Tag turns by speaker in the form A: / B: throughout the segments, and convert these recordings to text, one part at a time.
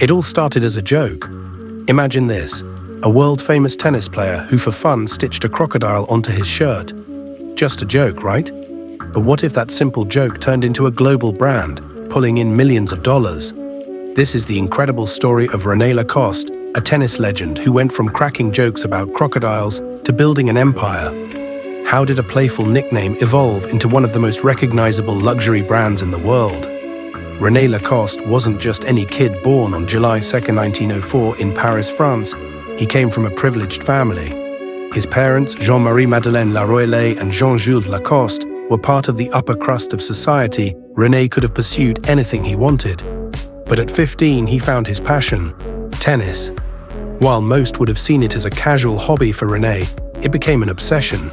A: It all started as a joke. Imagine this, a world-famous tennis player who for fun stitched a crocodile onto his shirt. Just a joke, right? But what if that simple joke turned into a global brand, pulling in millions of dollars? This is the incredible story of René Lacoste, a tennis legend who went from cracking jokes about crocodiles to building an empire. How did a playful nickname evolve into one of the most recognizable luxury brands in the world? René Lacoste wasn't just any kid born on July 2, 1904 in Paris, France. He came from a privileged family. His parents, Jean-Marie Madeleine Laroelle and Jean-Jules Lacoste, were part of the upper crust of society. René could have pursued anything he wanted. But at 15, he found his passion, tennis. While most would have seen it as a casual hobby for René, it became an obsession.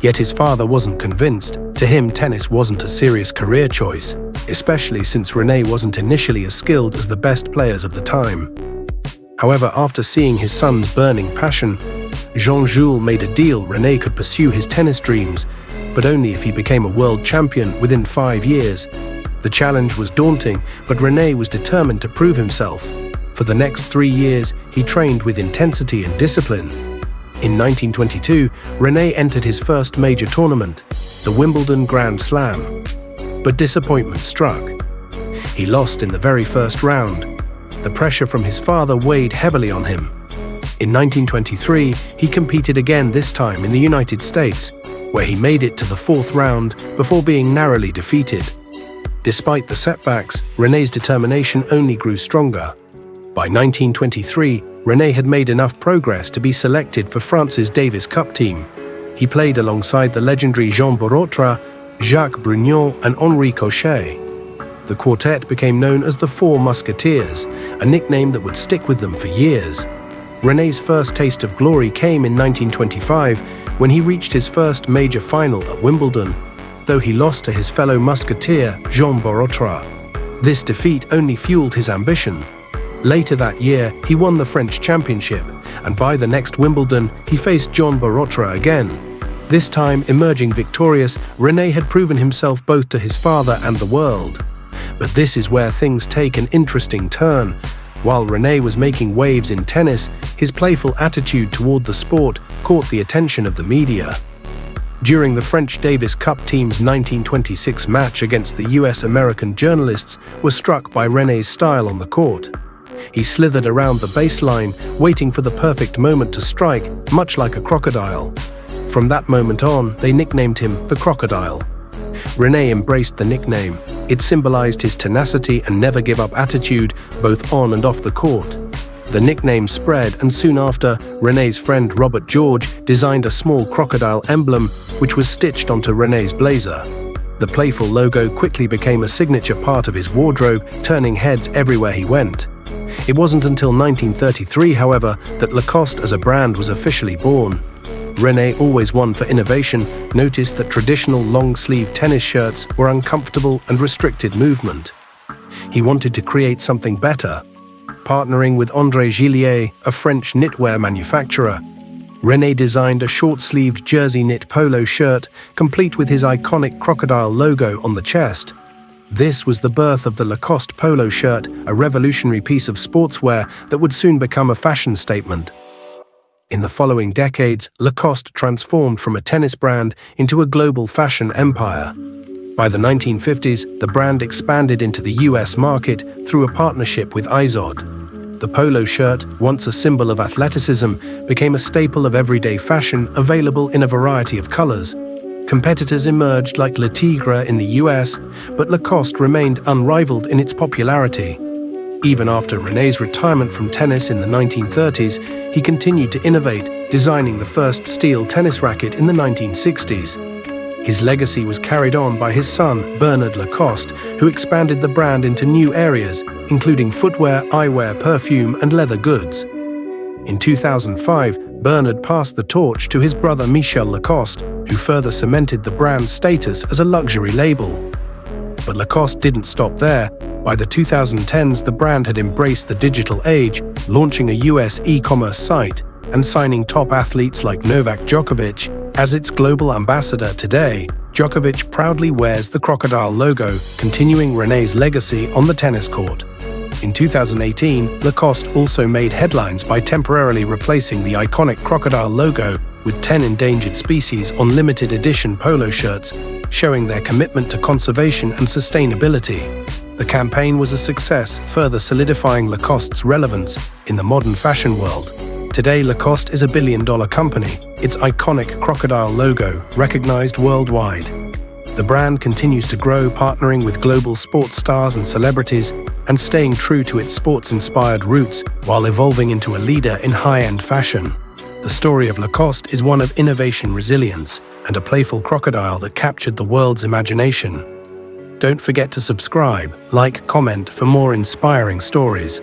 A: Yet his father wasn't convinced. To him, tennis wasn't a serious career choice, especially since René wasn't initially as skilled as the best players of the time. However, after seeing his son's burning passion, Jean-Jules made a deal René could pursue his tennis dreams, but only if he became a world champion within 5 years. The challenge was daunting, but René was determined to prove himself. For the next 3 years, he trained with intensity and discipline. In 1922, René entered his first major tournament, the Wimbledon Grand Slam. But disappointment struck. He lost in the very first round. The pressure from his father weighed heavily on him. In 1923, he competed again, this time in the United States, where he made it to the 4th round before being narrowly defeated. Despite the setbacks, René's determination only grew stronger. By 1923, René had made enough progress to be selected for France's Davis Cup team. He played alongside the legendary Jean Borotra, Jacques Brugnon and Henri Cochet. The quartet became known as the Four Musketeers, a nickname that would stick with them for years. René's first taste of glory came in 1925 when he reached his first major final at Wimbledon, though he lost to his fellow musketeer Jean Borotra. This defeat only fueled his ambition. Later that year, he won the French championship, and by the next Wimbledon, he faced Jean Borotra again. This time, emerging victorious, René had proven himself both to his father and the world. But this is where things take an interesting turn. While René was making waves in tennis, his playful attitude toward the sport caught the attention of the media. During the French Davis Cup team's 1926 match against the US-American, journalists were struck by René's style on the court. He slithered around the baseline, waiting for the perfect moment to strike, much like a crocodile. From that moment on, they nicknamed him the Crocodile. René embraced the nickname. It symbolized his tenacity and never-give-up attitude, both on and off the court. The nickname spread, and soon after, René's friend Robert George designed a small crocodile emblem, which was stitched onto René's blazer. The playful logo quickly became a signature part of his wardrobe, turning heads everywhere he went. It wasn't until 1933, however, that Lacoste as a brand was officially born. René, always one for innovation, noticed that traditional long-sleeve tennis shirts were uncomfortable and restricted movement. He wanted to create something better. Partnering with André Gillier, a French knitwear manufacturer, René designed a short-sleeved jersey knit polo shirt, complete with his iconic crocodile logo on the chest. This was the birth of the Lacoste polo shirt, a revolutionary piece of sportswear that would soon become a fashion statement. In the following decades, Lacoste transformed from a tennis brand into a global fashion empire. By the 1950s, the brand expanded into the US market through a partnership with Izod. The polo shirt, once a symbol of athleticism, became a staple of everyday fashion, available in a variety of colors. Competitors emerged like Le Tigre in the US, but Lacoste remained unrivaled in its popularity. Even after René's retirement from tennis in the 1930s, he continued to innovate, designing the first steel tennis racket in the 1960s. His legacy was carried on by his son, Bernard Lacoste, who expanded the brand into new areas, including footwear, eyewear, perfume, and leather goods. In 2005, Bernard passed the torch to his brother Michel Lacoste, who further cemented the brand's status as a luxury label. But Lacoste didn't stop there. By the 2010s, the brand had embraced the digital age, launching a US e-commerce site and signing top athletes like Novak Djokovic as its global ambassador. Today, Djokovic proudly wears the crocodile logo, continuing René's legacy on the tennis court. In 2018, Lacoste also made headlines by temporarily replacing the iconic crocodile logo with 10 endangered species on limited edition polo shirts, showing their commitment to conservation and sustainability. The campaign was a success, further solidifying Lacoste's relevance in the modern fashion world. Today, Lacoste is a billion-dollar company, its iconic crocodile logo recognized worldwide. The brand continues to grow, partnering with global sports stars and celebrities, and staying true to its sports-inspired roots while evolving into a leader in high-end fashion. The story of Lacoste is one of innovation, resilience, and a playful crocodile that captured the world's imagination. Don't forget to subscribe, like, comment for more inspiring stories.